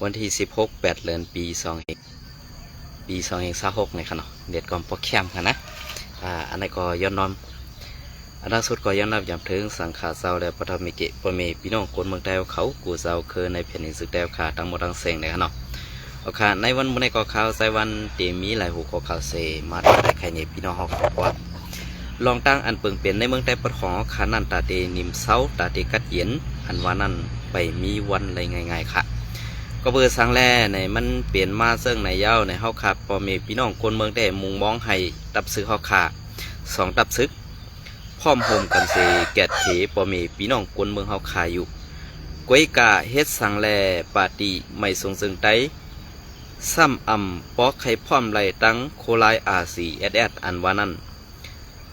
วันที่16 8เดือนปี2026ในขณะเด็ดก่อนโปรแกรมค่ะนะอันนี้ก็ย้อนนอมอันล่าสุดก็ย้อนนับย้ำถึงสังขารเศร้าและปฐมิเกะปเมพี่น้องคนเมืองแต้วเขากูเศร้าคือในแผ่นดินศึกแต้วขาทั้งหมดทั้งเสียงในขณะโอเคในวันมื้อในก็ข่าวใส่วันเตมีหลายหูก็ข่าวเซมาได้ใครในพี่น้องเขาว่าลองตั้งอันเปิงเปลี่ยนในเมืองใต้ปดของขานันตาเตนิมเศร้าตาเตกัดเย็นอันว่านั่นไปมีวันอะไรง่ายๆค่ะก็เบอร์สังแลในมันเปลี่ยนมาซึ่งในเย้าในเฮาขาพอมีพี่น้องคนเมืองได้มุงมองให้ตับซึกเฮาขา2ตับซึกพร้อมโฮมกันเสแกดเขพอมีพี่น้องคนเมืองเฮาขาอยู่ก้อยกาเฮ็ดสังแลปาติไม่ทรงซึ่งไตซ้ำปอกไข่พร้อมไหลตั้งโคไลอาซีแอดอันว่านั่น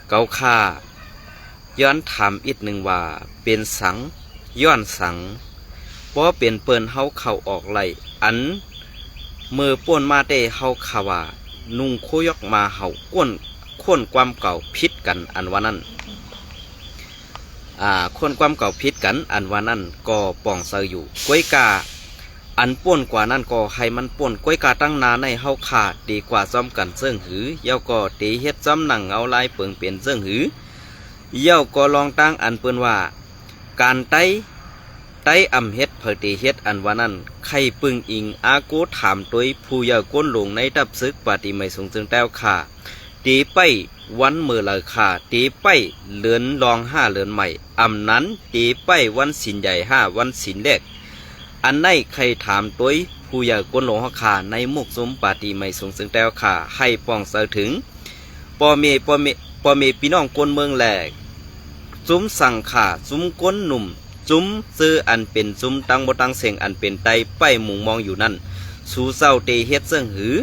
เกาค่าย้อนถามอีกหนึ่งว่าเป็นสังย้อนสังเพราะเป็นเปิ้นเฮาเข้าออกไหลอันมือป่วนมาเตเฮาขาวานุ่งโคยกมาเฮาก้นค้นความเก่าพิษกันอันว่านั้นคนความเก่าพิษกันอันว่านั้นก็ป่องเซออยู่ก้อยกาอันป่วนกว่านั้นก็ให้มันป่วนก้อยกาตั้งนาในเฮาขาดดีกว่าซ้อมกันเซิ่งหือเย้าก็ตีเฮ็ดซ้ำหนังเอาลายเปิงเปลี่ยนเซิ่งหือเย้าก็ลองตั้งอันเปิ้นว่าการไต้เฮ็ดเผตีเฮ็ดอันว่านั้นใครปึงอิงอากูถามตัวผู้เยาก้นหลงในดับซึกปฏิไม่สงจึงแต้วขาตีไปวันมือเลยขาตีไปเลือนรอง5เลือนใหม่นั้นตีไปวันสินใหญ่5วันสินเล็กอันในใครถามตัวผู้เยาก้นหลงฮขาในมุกสมปฏิไม่สงจึงแต้วขาให้ป้องเสถึงปอเมพี่น้องก้นเมืองแหลกซุ้มสั่งขาซุ้มก้นหนุ่มซุ้มซื้ออันเป็นซุ้มตั้งบ่ตั้งเสียงอันเป็นไตไปมุงมองอยู่นั่นสู่เศร้าเตเฮ็ดเซิงหือ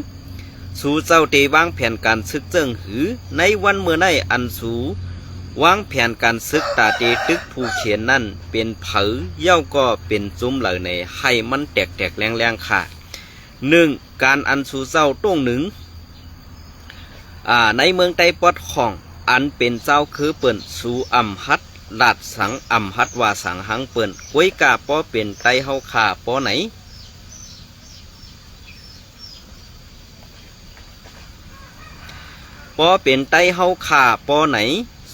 สู่เศร้าเตวางแผนการซึกเซิงหือในวันเมื่อในอันสู่วางแผนการซึกตาเตตึกผู้เขียนนั่นเป็นเผอเย้าก็เป็นซุ้มเหล่าในให้มันแตกแรงๆค่ะ1การอันสู่เศร้าต้งหนึ่งในเมืองไต้ปอดของอันเป็นเจ้าคือเปิ่นสู่ฮัดลาดสังฮัดว่าสังหังเปิ่นก้อยกาป้อเป็นไตเฮาขาป้อไหนป้อเป็นไตเฮาขาป้อไหน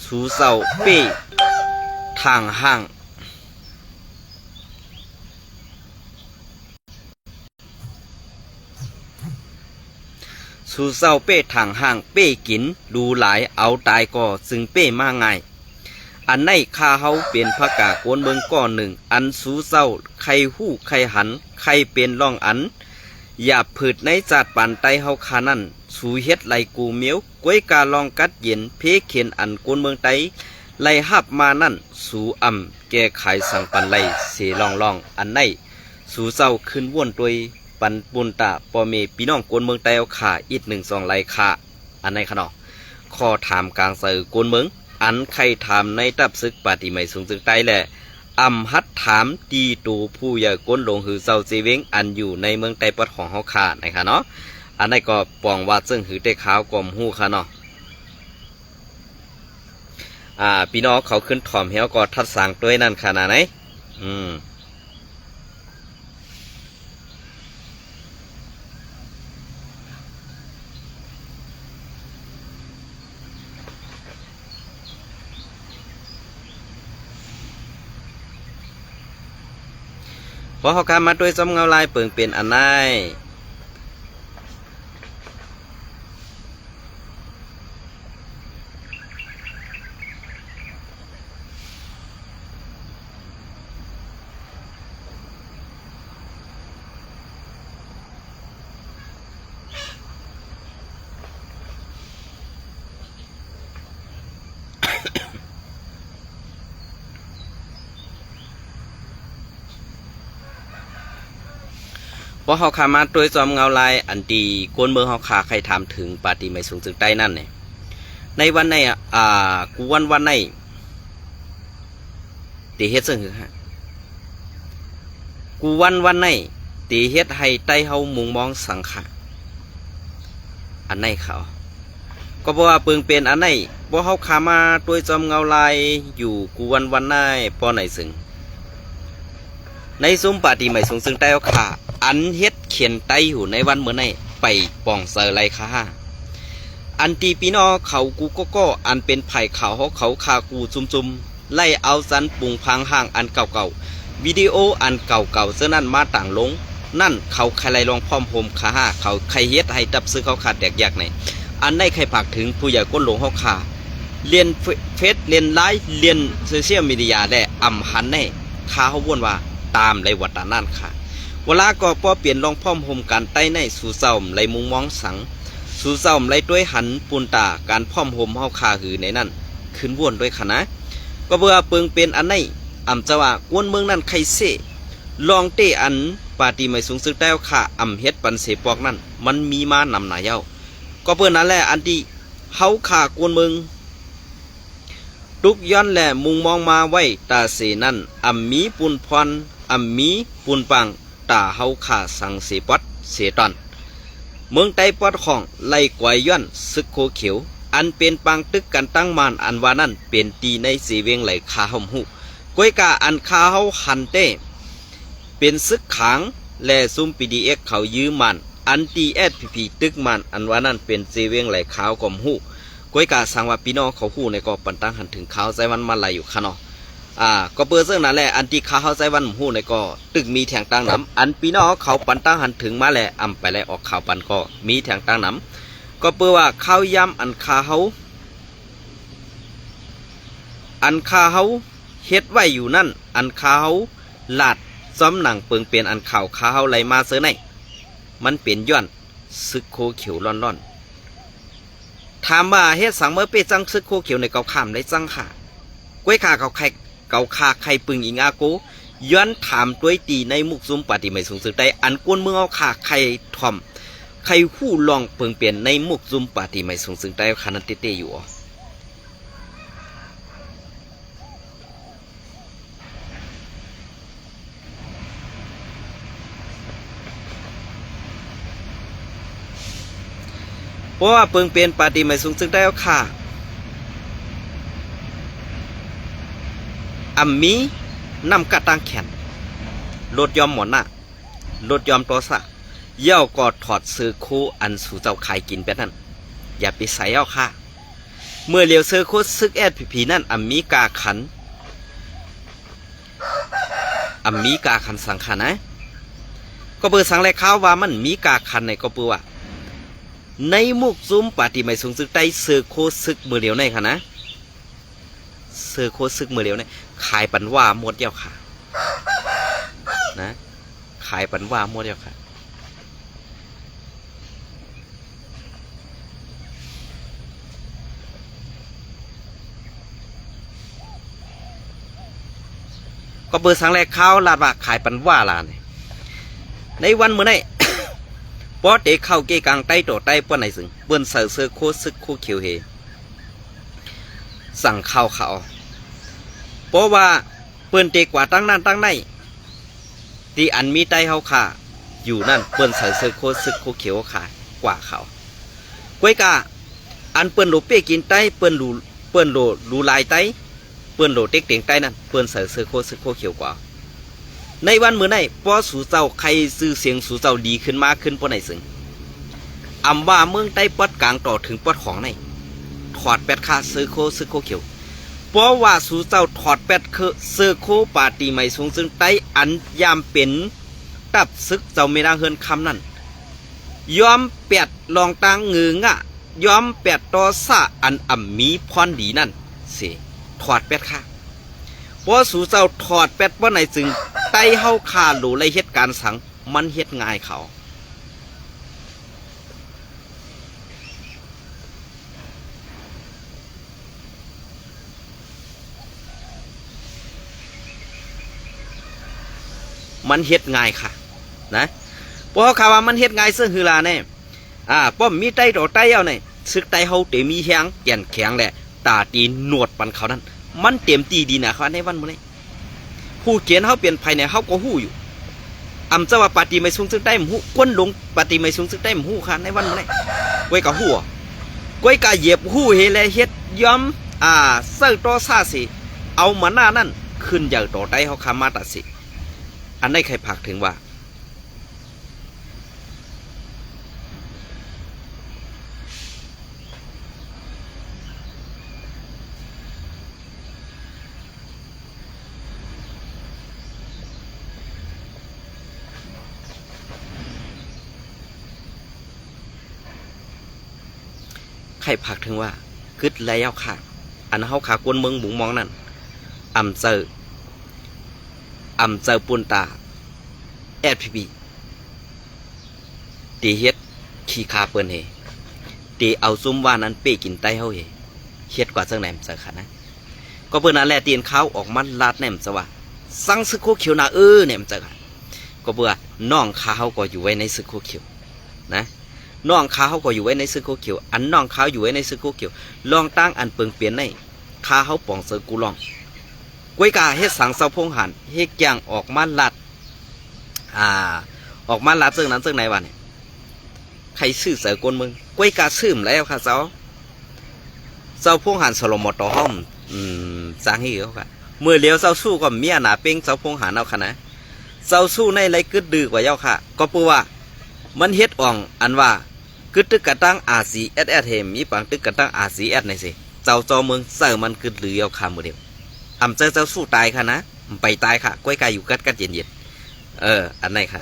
สู่เศร้าเป้ทางห่างสู่เศร้าเป้ทางห่างเป้กินดูหลายเอาตายก็ซึ่งเป้มาง่ายอันในข้าเฮาเป็นพระกาโกนเบิงก้อนหนึ่งอันสูเศร้าใครหู้ใครหันใครเป็นร่องอันอย่าผืดในจัดปันไตเฮาคานั่นสูเฮ็ดไหลกูเมียวก้วยกาลองกัดเย็นเพเขียนอันโกนเมืองไตไหลหับมานั่นสูแก้ไขสังปันไหลเสลองอันในสูเศร้าขึ้นว่นตัวปันปุนตาปอเมพี่น้องโกนเมืองไตเอาขาอีก1-2ไหลขาอันในขนอข้อถามกลางเสือโกนเมืองอันใครถามในตับซึกปฏิไม่สูงจึงไตแหละฮัดถามตีตูผู้ใหญ่ก้นลงหือเศร้าเจเวงอันอยู่ในเมืองไต้ปอดของเฮาขานะคะเนาะอันนี้ก็ปองว่าซึ่งหือได้ขาวกลมหูค่ะเนาะพี่น้องเขาขึ้นถ่อมเหี้ยวก็ทัดสั่งด้วยนั่นขนาดไหนพอเขาการมาด้วยจำเงาลายเปิงเป็นอันไนพอเขาขามาด้วยจอมเงาลายอันดีกวนเมืองเขาขาใครถามถึงปาฏิไม่สูงจึงใต้นั่นเนี่ยในวันในกูวันในตีเฮ็ดซึ่งคือฮะกูวันในตีเฮ็ดให้ใต้เฮามุงมองสังขะอันในเขาก็บอกว่าเปิงเป็นอันในพอเขาขามาด้วยจอมเงาลายอยู่กูวันในปอไหนซึ่ง ในซุ้มปาร์ตี้ใหม่สูงซึ่งใต้เอาขาอันเฮ็ดเขียนไตอยู่ในวันเมื่อในไปป่องเซอร์ไรค่ะอันตีปีนอเขากูก็อันเป็นไผ่เขาเขาคากูจุมไล่เอาสันปุงพังห่างอันเก่าวิดีโออันเก่าเสื้อนั่นมาต่างลงนั่นเขาใครไล่ลองพร้อมโฮมค่ะเขาใครเฮ็ดให้ดับซื้อเขาขาดแดกยากไหนอันได้ใครผักถึงผู้ใหญ่ก้นหลงเขาขาเรียนเฟซเรียนไลฟ์เรียนโซเชียลมีเดียและอ่ำหันแน่ข้าเขาวนว่าตามไรวัดนั่นค่ะเวลาก็พอเปลี่ยนลองพร้อมโฮมการใต้ในสู่เศร้าไรมุงมองสังสู่เศร้าไรด้วยหันปูนตาการพร้อมโฮมเฮาคาหือในนั่นขึ้นวนด้วยค่ะนะก็เบื่อเปิงเป็นอันไหนอ่ำจะว่ากวนเมืองนั่นใครเสลองเตอันปาร์ตี้ไม่สูงสึกได้ค่ะอ่ำเฮ็ดปันเสปอกนั่นมันมีมานำหนาเย้าก็เปิ่นนั่นแหละอันที่เฮาขากวนเมืองทุกย้อนแหละมุงมองมาไว้ตาเสนั่นอ่ำมีปุนพรอ่ำมีปุนปังตาเฮาขาสังเสปอดเสตอนเมืองไต้ปอดของไล่กวยย้อนซึกโคเขียวอันเป็นปังตึกกันตั้งมานอันว่านั่นเป็นตีในสีเวงไหลคาหอมหูกวยกาอันคาเฮาหันเต้เป็นซึกขังและซุ่ม PDX เขายื้อมันอันตีแอดพีตึกมันอันว่านั่นเป็นสีเวงไหลขาวกอมหูกวยกาสังว่าพี่น้องเขาหูในก็ปันตั้งหันถึงเขาใจวันมาไหลอยู่ค่ะเนาะก็เปิดเรื่องนั้นแหละอันที่เขาใจวันหูในก็ตึกมีแทงตั้งน้ำอันพี่น้องเขาปันตั้งหันถึงมาแหละอำไปแล้วออกข่าวปันก็มีแทงตั้งน้ำก็เปิดว่าข้าวย้ำอันคาเฮาเฮ็ดไว้อยู่นั่นอันคาเฮาลาดซ้อมหนังเปิงเปลี่ยนอันข่าวคาเฮาไหลมาเสือในมันเปลี่ยนย้อนซึกโคเขียวร้อนถามว่าเฮ็ดสังเมื่อเปจังซึกโคเขียวในเกาขามได้จังค่ะกล้วยขาเกาคาไข่ปึงอิงอาโกย้อนถามด้วยตีในมุกซุมปฏิไม่สูงสุดได้อันกวนเมืองเอาขาไข่ทอมไข่คู่ลองเปิงเปลี่ยนในมุกซุมปฏิไม่สูงสุดได้ขนาดเตอยู่เพราะว่าเปิงเปลี่ยนปฏิไม่สูงสุดได้เอาค่ะอัมมีนำกระตังแขนรถยอมหมอนน่ะรถยอมตัวสะเย่ากอดถอดซื้อคู่อันสู่เจ้าขายกินแบบนั้นอย่าไปใส่เอาค่ะเมื่อเลี้ยวซื้อคู่ซึกแอดผีนั่นอัมมีกาขันสังขารนะก็เปิดสังแรกข่าวว่ามันมีกาขันในก็เปิดว่าในมุกซุ้มปฏิไม่สูงซึกได้ซื้อคู่ซึกเมื่อเลี้ยวในค่ะนะเสื้อโคซึกมือเดียวเนี่ยขายปันว่าหมดเดียวค่ะนะขายปันว่าหมดเดียวค่ะก็เบอร์สังแรกข้าวลาดว่าขายปันว่าลาเนี่ยในวันเมื่อไหร่ ปอเด็กเข้าเกกังใต้โตใต้ป้อนไหนสึงเบิ้นเสื้อโคซึกโคเขียวเฮสั่งข้าวเขาเพราะว่าเปิ้นเตกว่าตั้งนั่นตั้งในที่อันมีใต้เฮาค่ะอยู่นั่นเปิ้นใส่เสื้อโคซึกโคเขียวขากว่าเขากวยกาอันเปิ้นโลเป้กินใต้เปิ้นรูลายใต้เปิ้นโลเต็กเต็งใต้นั่นเปิ้นใส่เสื้อโคซึกโคเขียวกว่าในวันมื้อไหนพอสู่เจ้าใครซื้อเสียงสู่เจ้าดีขึ้นมาขึ้นปอไหนซึ่งอำว่าเมืองใต้ปอดกลางต่อถึงปอดของในถอดแปดคาเสื้อโคซึกโคเขียวเพราะว่าสู่เจ้าถอดแปดเสื้อโคปาตีไม่สูงซึ่งใต้อันยามเป็นตับซึกเจ้าไม่ได้เฮินคำนั่นยอมแปดลองตังเงืองะยอมแปดต่อซาอันอ่ำมีพรดีนั่นสิถอดแปดค่ะเพราะสู่เจ้าถอดแปดว่าไหนจึงใต้เฮาคาหลูไรเฮ็ดการสังมันเฮ็ดง่ายเขามันเฮ็ดง่ายค่ะนะเพราะข่าวว่ามันเฮ็ดง่ายซึ่งคือลาเนี่ยป้อมมีไตต่อไตเอาเนี่ยซึกไตเฮาเต็มมีแข็งแก่นแข็งแหละตาตีหนวดปันเขานั้นมันเต็มตีดีนะครับในวันมื้อนี้ผู้เขียนเฮาเปลี่ยนภายในเฮาก็ฮู้อยู่อำจะว่าปฏิไม่สูงซึ่งไตมฮู้ก้นลงปฏิไม่สูงซึ่งไตมฮู้ค่ะในวันมื้อนี้ก้อยก็ฮู้ก้อยก็เหยียบฮู้เฮเลยเฮ็ดยอมเสื้อต่อซาสิเอามาหน้านั่นขึ้นอย่างต่อไตเฮาคามาตัดสิ อันได้ใครผักถึงว่าใครผักถึงว่ากึดแล้วค่ะอันเฮาขากวนเมืองบุงมองนั่นอำเจอปุนตาแอดพีบีตีเฮ็ดขี้คาเปิ้นเฮตีเอาซุ่มว่านั้นเป้กินไตเฮาเฮเฮ็ดกว่าจังไหนมันจะค่ะนะก็เปิ้นนั่นแหละตีนเขาออกมันลาดแหนมซะว่าสั่งซึกโคเขียวนาเนี่ยมันจะค่ะก็เบื่อน้องขาเฮาก็อยู่ไว้ในซึกโคเขียวนะน้องขาเขาก็อยู่ไว้ในซึกโคเขียวอันน้องเขาอยู่ไว้ในซึกโคเขียวลองตั้งอันเปิงเปลี่ยนในขาเขาป่องเสือกูลองกวยกาเฮ็ดสังเสาพงหันเฮ็ดอย่างออกมาลัดออกมาลัดซึ่งนั้นซึ่งไหนวะเนี่ยใครซื้อเสือกวนมึงกวยกาซื้อมแล้วค่ะเสาพงหันสโลมอตอห้อมสร้างให้เขาค่ะเมื่อเลี้ยวเสาสู้ก็เมียหนาเป้งเสาพงหันเอาค่ะนะเสาสู้ในไรกึดดื้อกว่าเย้าค่ะก็ปูว่ามันเฮ็ดอ่องอันว่าคือตึกกระตั้ง RCSS เฮมีปังตึกกระตั้ง RCS ในสิเจ้าจอเมืองเสือมันคือหรือเอาคำมือเดียวอำเจ้าสู้ตายค่ะนะไปตายค่ะก้อยกายอยู่กัดเย็นอันไหนค่ะ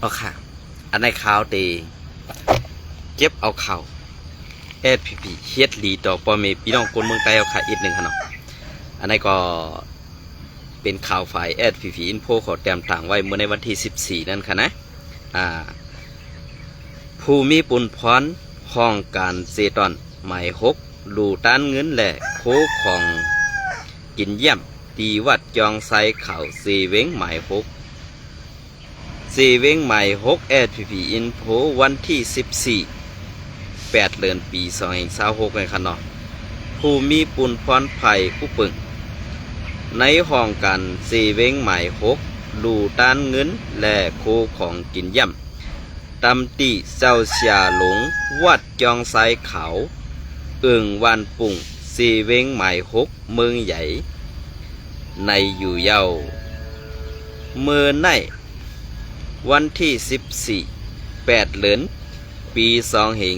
เอาค่ะอันในข่าวตีเก็บเอาข่าวSPP เฮ็ดหลีต่อปอเมพี่น้องคนเมืองใต้เอาค่ะอีกหนึ่งค่ะเนาะอันนี้ก็เป็นข่าวฝ่ายSPP อินโฟขอแต้มต่างไว้เมื่อในวันที่14นั่นค่ะนะภูมิปุนพรห้องการเซตอนหมาย6ลูต้านเงินและโคของกินเยี่ยมตีวัดจองไซเข่าเซเว้งหมาย6เซเว้งใหม่6 SPP อินโฟวันที่14 8 เดือนปี2026ในคันเนาะผู้มีปุนพรไผ่ผู้ปึงในห้องกันเซเว้งใหม่6ลูต้านเงินและโคของกินย่ำตำตีเจ้าเสียหลงวัดจองไซเขาวันปุ่งเซเว้งใหม่6เมืองใหญ่ในอยู่เยาเมื่อในวันที่14 8 เดือนปี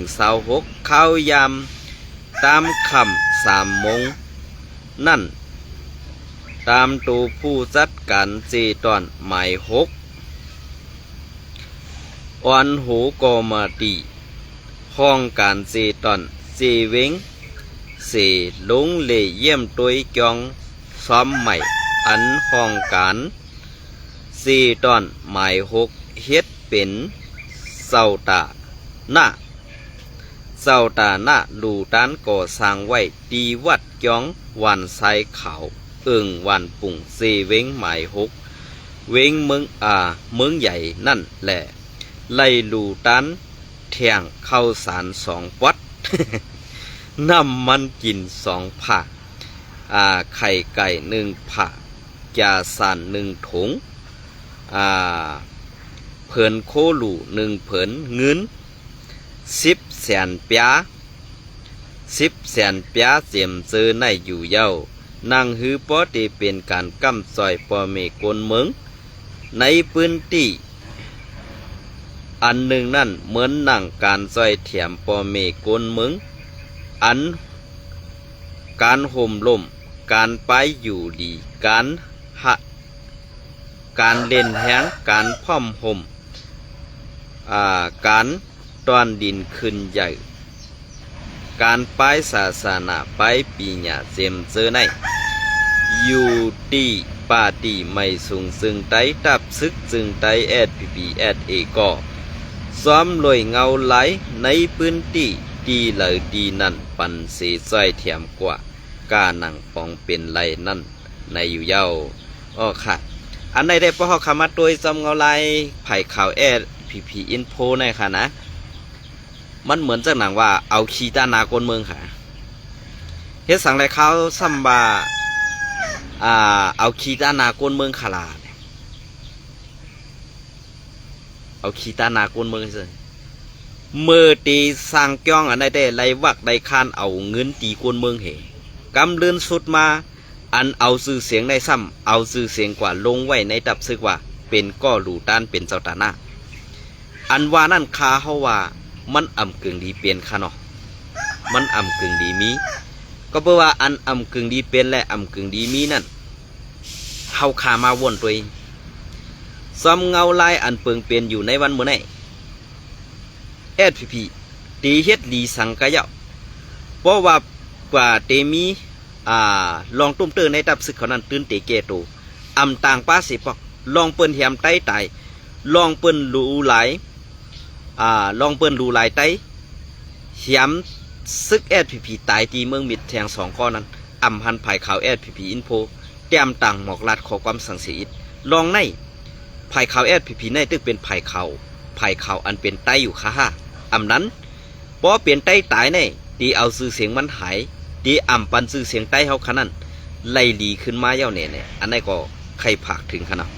2026เข้ายามตามคำ3 โมงนั่นตามตัวผู้จัดการเจตอนหมาย6อ่อนหูกอมาตีห้องการเจตอนเจเวงเสลงเล่เยี่ยมตัวจองซ้อมใหม่อันห้องการเจตอนหมาย6เฮ็ดเป็นเสาตาหน้าลูต้านก่อสร้างไว้ตีวัดจองวันไซเขาวันปุ่งเซเว้งหมาย6เว้งเมืองใหญ่นั่นแหละไล่ลูต้านแทงเข้าสาร2 วัด น้ำมันกิน2 ผักไข่ไก่1 ผักยาสาร1 ถุงเผินโคลู1 เผินเงิน10 แสนเปีย10 แสนเปียเสียมเจอในอยู่เย้านั่งฮือปอตีเป็นการกำซอยปอเมกนเมืองในพื้นที่อันหนึ่งนั่นเหมือนนั่งการซอยเถียมปอเมกนเมืองอันการห่มลมการไปอยู่ดีการเล่นแห้งการพ่อมห่มการตอนดินขึ้นใหญ่ การป้ายศาสนาป้ายปีญาเจมเจอในอยู่ที่ปาตีไม่สูงซึ่งไต้ตับซึกซึ่งไต้แอดพีพีแอดเอก็ซ้อมลอยเงาไหลในพื้นที่ดีเลยดีนั่นปันเสียใจเทียมกว่ากาหนังปองเป็นไรนั่นในอยู่เย้าอ้อค่ะอันในได้พอคำมาโดยซ้อมเงาไหลไผ่ข่าวแอดพีพีอินโฟในค่ะนะมันเหมือนจากหนังว่าเอาขีตานากลเมืองค่ะเฮ็ดสังไรเขาซัมบาเอาขีตานากลเมืองขลาดเอาขีตานากลเมืองสิเมื่อตีสร้างจ้องอันใดได้ไรวักได้คานเอาเงินตีกลเมืองเหกำเลื่อนสุดมาอันเอาสื่อเสียงได้ซ้ำเอาสื่อเสียงกว่าลงไว้ในตับซึกว่าเป็นก้อหลูต้านเป็นเจ้าตาหน้าอันว่านั่นคาเขาว่ามันอ่ำกึ่งดีเปลี่ยนค่ะเนาะมันอ่ำกึ่งดีมีก็เพราะว่าอันอ่ำกึ่งดีเป็นและอ่ำกึ่งดีมีนั่นเฮาขามาวนตัวเองซ้อมเงาลายอันเปิงเปลี่ยนอยู่ในวันเมื่อไหร่แอดพีตีเฮ็ดดีสังกะเยาเพราะว่ากว่าเตมีลองตุ้มเตอในตับศึกเขานั้นตื่นเตเกโตอ่ำต่างป้าสิปอกลองเปิ้นแหมไต้ตายลองเปิ้นรูหลายลองเปิ้นรูหลายไต้แหมซึกแอดพีตายตีเมืองมิดแทงสองก้อนนั้นอ่ำพันภายขาวแอดพีอินโฟแต้มต่างหมอกลาดขอความสังเสียลองในภายขาวแอดพีในตึกเป็นภายขาวอันเป็นไต้อยู่ค่ะอำนั้นเพราะเปลี่ยนไต้ตายในตีเอาซื่อเสียงมันหายตีอ่ำปันซื่อเสียงไต้เฮาขนาดไล่ลีขึ้นมาเย้าเนี่ยอันนี้ก็ใครผากถึงขนาด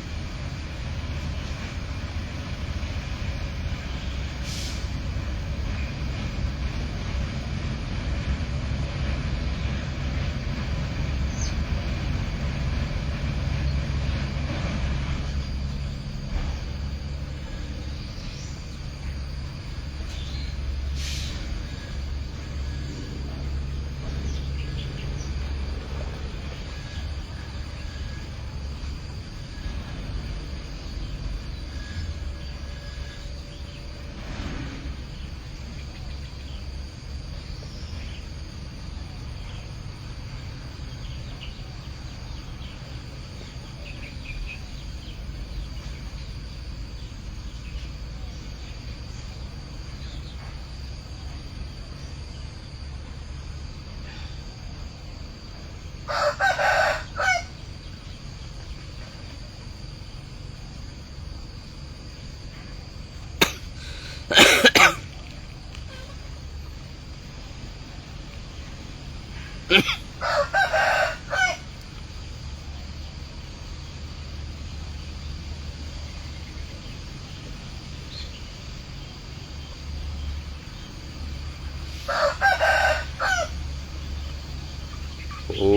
โอ้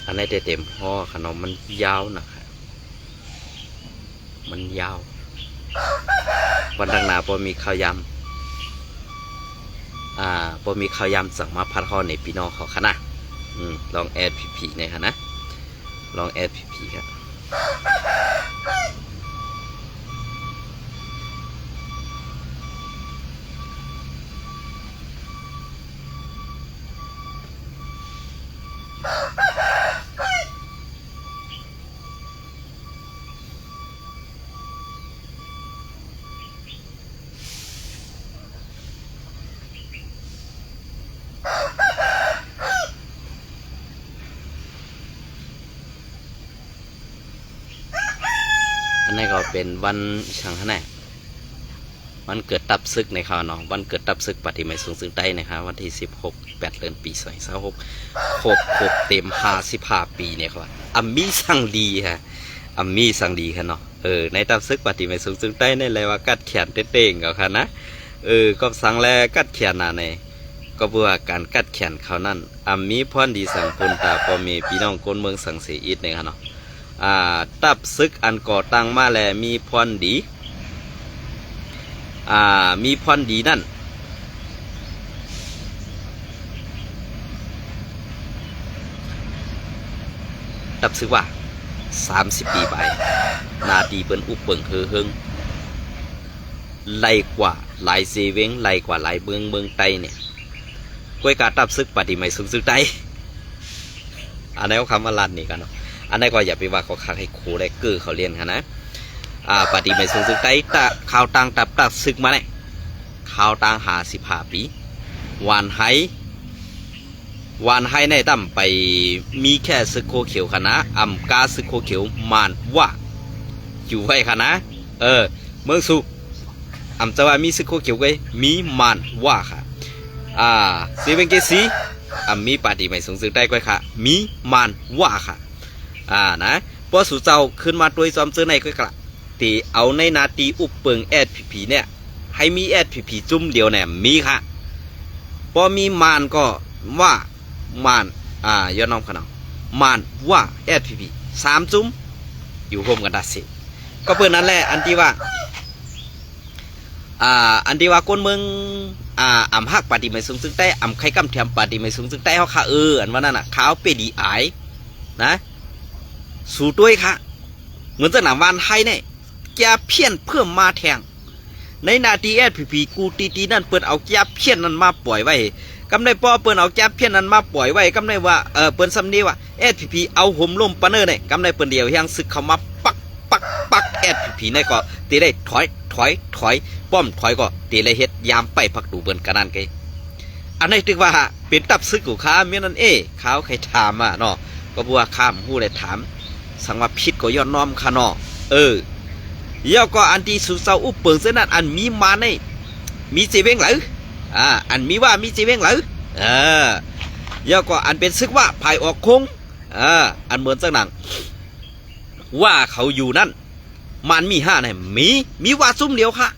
อันนี้เต็มพ่อขนมมันยาวนะครับมันยาววันดังนาพอมีข้าวยำพอมีข้าวยำสั่งมาพัดห่อในพี่น้องเขาค่ะนะลองแอดผีในค่ะนะลองแอดผีครับอันนี้ก็เป็นวันช่างแน่วันเกิดตับซึกในข่าวเนาะวันเกิดตับซึกปฏิมาสูงซึ่งใต้นะครับวันที่16 8 เดือนปี2026ครบเต็ม55 ปีเนี่ยครับอัมมี่สั่งดีฮะอัมมี่สั่งดีค่ะเนาะในตับซึกปฏิมาสูงซึ่งใต้ในเลยว่ากัดแขนเต้งๆเขาค่ะนะก็สั่งแลกัดแขนน่ะในก็เพื่อการกัดแขนเขานั่นอัมมี่พรดีสั่งพลตาพอมีพี่น้องคนเมืองสั่งเสียอิดเนี่ยค่ะเนาะตับซึกอันก่อตั้งมาแลมีพรดีมีพรดีนั่นตับซึกว่า30 ปีไปนาดีเปิ้นอุปเปิงเฮงไล่กว่า หลายเซเวงไหลกว่าหลายเมืองไตเนี่ยกวยกาตับซึกปฏิไม่สูงซึกไตอันนี้เขาคำว่าลันนี่กันเนาะอันนี้ก็อย่าไปว่าเขาคักให้ครูได้เกือเขาเรียนกันนะปฏิไม่สูงซึกไตตะข่าวตังตับซึกมาเนี่ยข่าวตัง55 ปีวันไฮในตั้มไปมีแค่ซึกโคเขียวคณะอำกาซึกโคเขียวมานว่าอยู่ไว้คณะเมืองสุอำจะว่ามีซึกโคเขียวไว้มีมานว่าค่ะซีเวงเกซีมีปฏิไม่สูงซึกได้ไว้ค่ะมีมานว่าค่ะนะพอสู่เจ้าขึ้นมาตัวจอมเจอในก็กระตีเอาในนาตีอุปเปิงแอดผีเนี่ยให้มีแอดผีจุ่มเดียวเนี่ยมีค่ะพอมีมานก็ว่ามานย้อนน้องขนาดมานว่าแอดพี3 จุ้มอยู่ร่วมกันได้สิก็เพื่อนนั่นแหละอันที่ว่าคนเมืองอำฮักปฏิไม่สูงซึ่งใต้อำไข่กำเทียมปฏิไม่สูงซึ่งใต้เขาขาอันว่านั่นน่ะขาวเปดีอายนะสู่ด้วยค่ะเหมือนจะหนังวันไทยเนี่ยแกเพี้ยนเพิ่มมาแทงในนาทีแอดพีกูตีนั่นเปิดเอาแกเพี้ยนนั้นมาปล่อยไว้กำได้ป้อเปิ้นเอาแก๊บเพี้ยนนั้นมาปล่อยไว้กำได้ว่าเปิ้นซ้ำนี้ว่าแอดพีเอาห่มลมปะเนอเนี่ยกำได้เปิ้นเดียวยังซึกเข้ามาปักแอดพีเนี่ยก็ตีได้ถอยป้อมถอยก็ตีได้เฮ็ดยามไปพักดูเปิ้นกันนั่นไงอันนี้ถึงว่าเป็นตับซึกกูค้าเมียนั่นข้าวใครถามเนาะก็บัวข้ามหู้เลยถามสังว่าพิษก็ย้อนน้อมค่ะเนาะเย่าก็อันที่สุเซาอุปเปิงเส้นนั้นอันมีมาในมีเจเวงหรืออันมีว่ามีจีเวงหรือย่อก็อันเป็นซึกว่าภายออกคงอันเหมือนสักหนังว่าเขาอยู่นั่นมันมี5เนี่ยมีว่าซุ่มเดียวค่ะ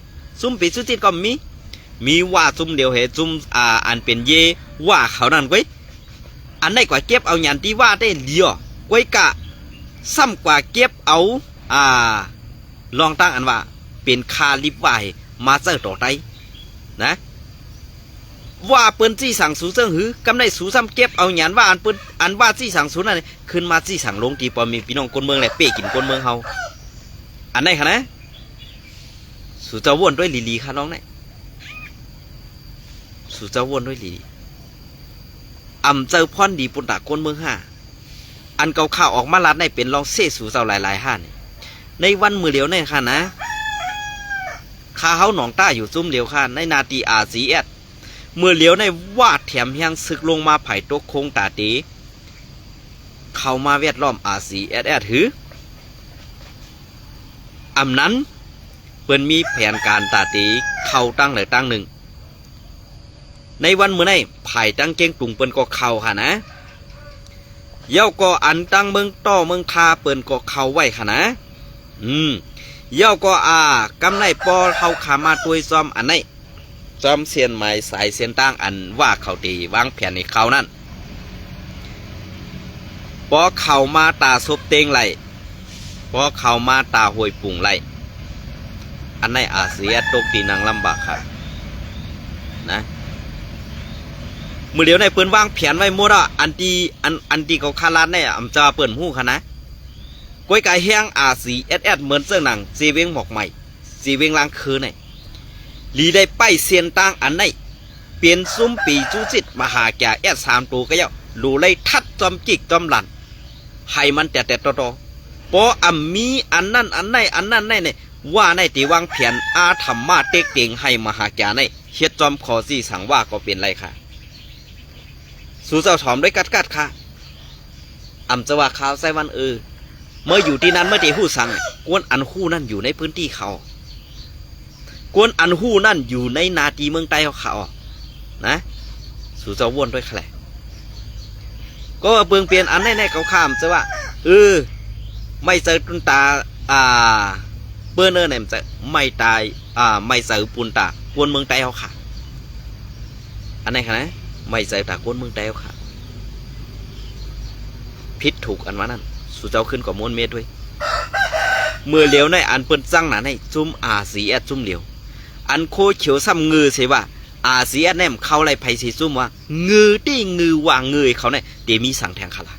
ซุ่มปีสุจิตก็มีว่าซุ่มเดียวเหตุซุ่มอันเป็นเยว่าเขานั่นไว้อันไหนกว่าเก็บเอาหยันที่ว่าได้เลียวไว้กะซ้ำกว่าเก็บเอาลองตั้งอันว่าเป็นคาลิบไวมาเจอต่อไตนะว่าเปิ้นจี้สั่งสูเซิงหือกำได้สูซ้ำเก็บเอาหยันว่าอันเปิ้นอันว่าจี้สั่งสูนั่นขึ้นมาจี้สั่งลงตีปอมีพี่น้องคนเมืองแหละเป้กินคนเมืองเฮาอันไหนคะนะสูเจ้าวนด้วยลีค่ะน้องเนี่ยสูเจ้าวนด้วยลีเจอพรดีปุ่นตาคนเมืองอันเก่าข่าวออกมาลัดในเป็นลองเสสูเจ้าหลายนี่ในวันมือเดียวเนี่ยค่ะนะข้าเฮาหนองต้าอยู่ซุ่มเดียวค่ะในนาทีRCSเมื่อเลี้ยวในวาดแถมยังซึกลงมาไผ่ตกคงตาตีเข้ามาแวดล้อมRCSหือนั้นเปิ้นมีแผนการตาตีเข้าตั้งหนึ่งในวันเมื่อในไผ่ตั้งเก่งตุงเปิ้นก็เข้าค่ะนะเย้าก็อันตั้งเมืองต่อเมืองคาเปิ้นก็เข้าไว้ค่ะนะเย้าก็กำไรปอเข้าขามาตัวซ้อมอันไหนจอมเสียนไม้สายเสียนตั้งอันว่าเขาตีวางแผนในเขานั่นพอเขามาตาซบเตงไหลพอเขามาตาหวยปุ่งไหลอันในRCSตกตีนางลำบากค่ะนะมือเดียวในเปิ้นวางแผนไว้หมดอันที่เขาคาราดเนี่ยจะเปิ้นหู้ค่ะนะก้อยไก่แห้งRCSเหมือนเสื้อหนังเซเวงหมอกใหม่เซเวงล้างคืนเนี่ยลีได้ไปเสียนตั้งอันไหนเปลี่ยนซุ้มปีจูจิตมหาแก่3 ตัวก็เยาดูเลยทัดจอมจิกจอมหลันให้มันแต่ต่อพอมีอันนั้นเนี่ยว่าในตีวางแผนธรรมะเต็กเต็งให้มหาแก่ในเฮ็ดจอมขอซี่สั่งว่าก็เป็นไรค่ะสู่เจ้าถอมด้วยกัดค่ะจะว่าข่าวไซวันเมื่ออยู่ที่นั้นเมื่อตีหู้สั่งกวนอันหู้นั่นอยู่ในพื้นที่เขากวนอันหู้นั่นอยู่ในนาทีเมืองใต้เขานะสู่เจ้าวนด้วยแคลก็เปลืองเปลี่ยนอันแน่ๆเขาข้ามจะว่าไม่เจอตุนตาเปิ้นเนี่ยจะไม่ตายไม่เจอปุนตากวนเมืองใต้เขาค่ะอันไหนคะนะไม่เจอตากวนเมืองใต้เขาค่ะพิษถูกอันว่านั่นสู่เจ้าขึ้นกว่าม้วนเมตรด้วยเมื่อเหลียวในอันเปิ้นจังหนาในจุ่มRCSจุ่มเหลียวอันโคเขียวซ้ำงือเสียว่าRCSแนมเข้าไรไผ่สีซุ่มว่างือที่งือว่างงือเขาเนี่ยเดี๋ยวมีสั่งแทงขาละ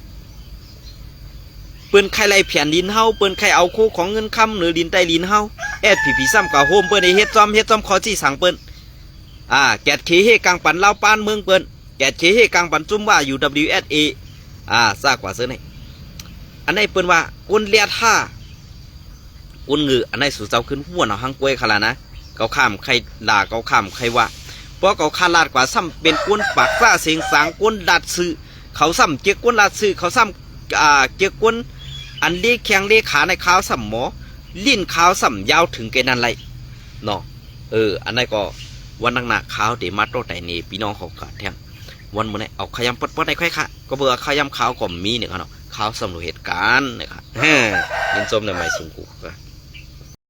เปิ้นใครไรแผ่นดินเฮาเปิ้นใครเอาโคของเงินคำหรือดินใต้ดินเฮาพีซ้ำกับโฮมเปิ้นในเฮ็ดจอมขอจี้สั่งเปิ้น แกดเคเฮกังปันเล่าปานเมืองเปิ้นแกดเคเฮกังปันจุ่มว่า UWSA ซากว่าเสื้อนี่อันนี้เปิ้นว่ากุนเลียท่ากุนงืออันนี้สู่เจ้าขึ้นหัวเนาะหังกวยขลานะเกาข้ามใครด่าเกาข้ามใครว่าเพราะเกาคาลาดกว่าซ้ำเป็นกุนปากฟ้าเสียงสางกุนดัดซื้อเขาซ้ำเจียกกุนลาดซื้อเขาซ้ำเจียกกุนอันเลี้ยแข้งเลี้ยขาในขาวซ้ำหมอลิ้นขาวซ้ำยาวถึงแกนั่นไรเนาะอันนี้ก็วันนักหนาขาวเดี๋ยวมาโตแต่นี่พี่น้องเขากาดแทงวันมื้อนี้เอาขยำปดๆได้ค่อยค่ะก็เบื่อขยำขาวก็มีเนี่ยเนาะขาวสำหรับเหตุการณ์นะครับยินชมในไม้สูงกู